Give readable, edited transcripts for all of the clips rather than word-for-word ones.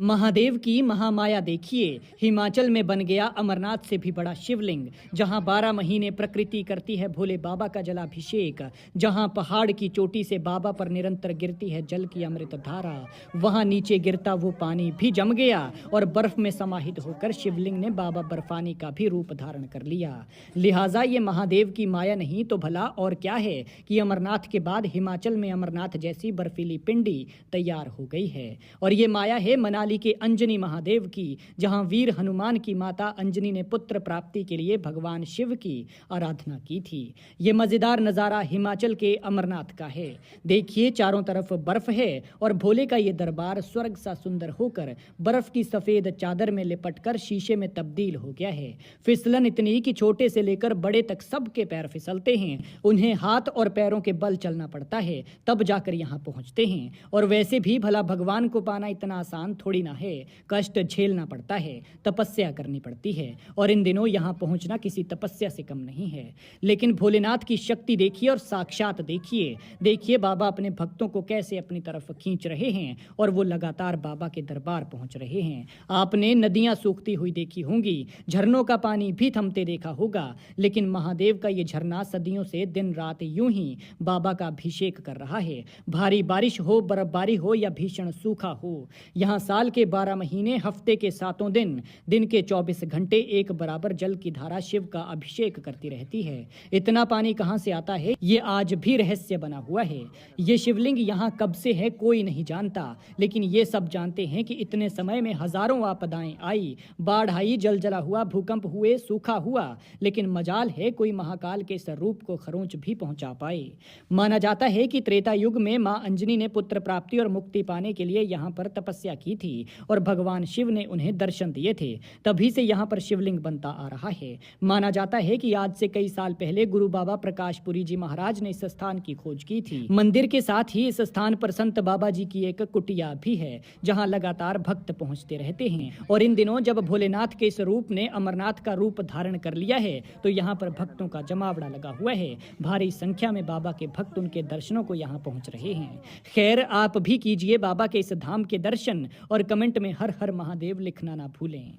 महादेव की महामाया देखिए। हिमाचल में बन गया अमरनाथ से भी बड़ा शिवलिंग, जहां 12 महीने प्रकृति करती है भोले बाबा का जलाभिषेक, जहां पहाड़ की चोटी से बाबा पर निरंतर गिरती है जल की अमृत धारा, वहां नीचे गिरता वो पानी भी जम गया और बर्फ में समाहित होकर शिवलिंग ने बाबा बर्फानी का भी रूप धारण कर लिया। लिहाजा ये महादेव की माया नहीं तो भला और क्या है कि अमरनाथ के बाद हिमाचल में अमरनाथ जैसी बर्फीली पिंडी तैयार हो गई है। और ये माया है मनाली के अंजनी महादेव की, जहां वीर हनुमान की माता अंजनी ने पुत्र प्राप्ति के लिए भगवान शिव की आराधना की थी। ये मजेदार नजारा हिमाचल के अमरनाथ का है। देखिए, चारों तरफ बर्फ है और भोले का ये दरबार स्वर्ग सा सुंदर होकर बर्फ की सफेद चादर में लिपटकर शीशे में तब्दील हो गया है। फिसलन इतनी कि छोटे से लेकर बड़े तक सबके पैर फिसलते हैं। उन्हें हाथ और पैरों के बल चलना पड़ता है, तब जाकर यहाँ पहुँचते हैं। और वैसे भी भला भगवान को पाना इतना आसान थोड़ी ना है। कष्ट झेलना पड़ता है, तपस्या करनी पड़ती है, और इन दिनों यहाँ पहुंचना किसी तपस्या से कम नहीं है। लेकिन भोलेनाथ की शक्ति देखिए और साक्षात देखिए। देखिए बाबा अपने भक्तों को कैसे अपनी तरफ खींच रहे हैं और वो लगातार बाबा के दरबार पहुंच रहे हैं। आपने नदियां सूखती हुई देखी होंगी, झरनों का पानी भी थमते देखा होगा, लेकिन महादेव का ये झरना सदियों से दिन रात यूं ही बाबा का अभिषेक कर रहा है। भारी बारिश हो, बर्फबारी हो या भीषण सूखा हो, यहाँ साल के 12 महीने, हफ्ते के 7 दिन, दिन के 24 घंटे एक बराबर जल की धारा शिव का अभिषेक करती रहती है। इतना पानी कहां से आता है, ये आज भी रहस्य बना हुआ है। ये शिवलिंग यहाँ कब से है कोई नहीं जानता, लेकिन ये सब जानते हैं कि इतने समय में हजारों आपदाएं आई, बाढ़ आई, जलजला हुआ, भूकंप हुए, सूखा हुआ, लेकिन मजाल है कोई महाकाल के स्वरूप को खरोंच भी पहुंचा पाए। माना जाता है कि त्रेता युग में मां अंजनी ने पुत्र प्राप्ति और मुक्ति पाने के लिए यहाँ पर तपस्या की थी और भगवान शिव ने उन्हें दर्शन दिए थे। तभी से यहाँ पर शिवलिंग बनता आ रहा है। माना जाता है कि आज से कई साल पहले गुरु बाबा प्रकाशपुरी जी महाराज ने इस स्थान की खोज की थी। मंदिर के साथ ही इस स्थान पर संत बाबा जी की एक कुटिया भी है, जहाँ लगातार भक्त पहुँचते रहते हैं। और इन दिनों जब भोलेनाथ के स्वरूप ने अमरनाथ का रूप धारण कर लिया है, तो यहाँ पर भक्तों का जमावड़ा लगा हुआ है। भारी संख्या में बाबा के भक्त उनके दर्शनों को यहाँ पहुँच रहे हैं। खैर, आप भी कीजिए बाबा के इस धाम के दर्शन और कमेंट में हर हर महादेव लिखना ना भूलें।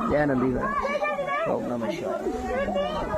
जय नंदीगढ़। ओम नमः शिवाय।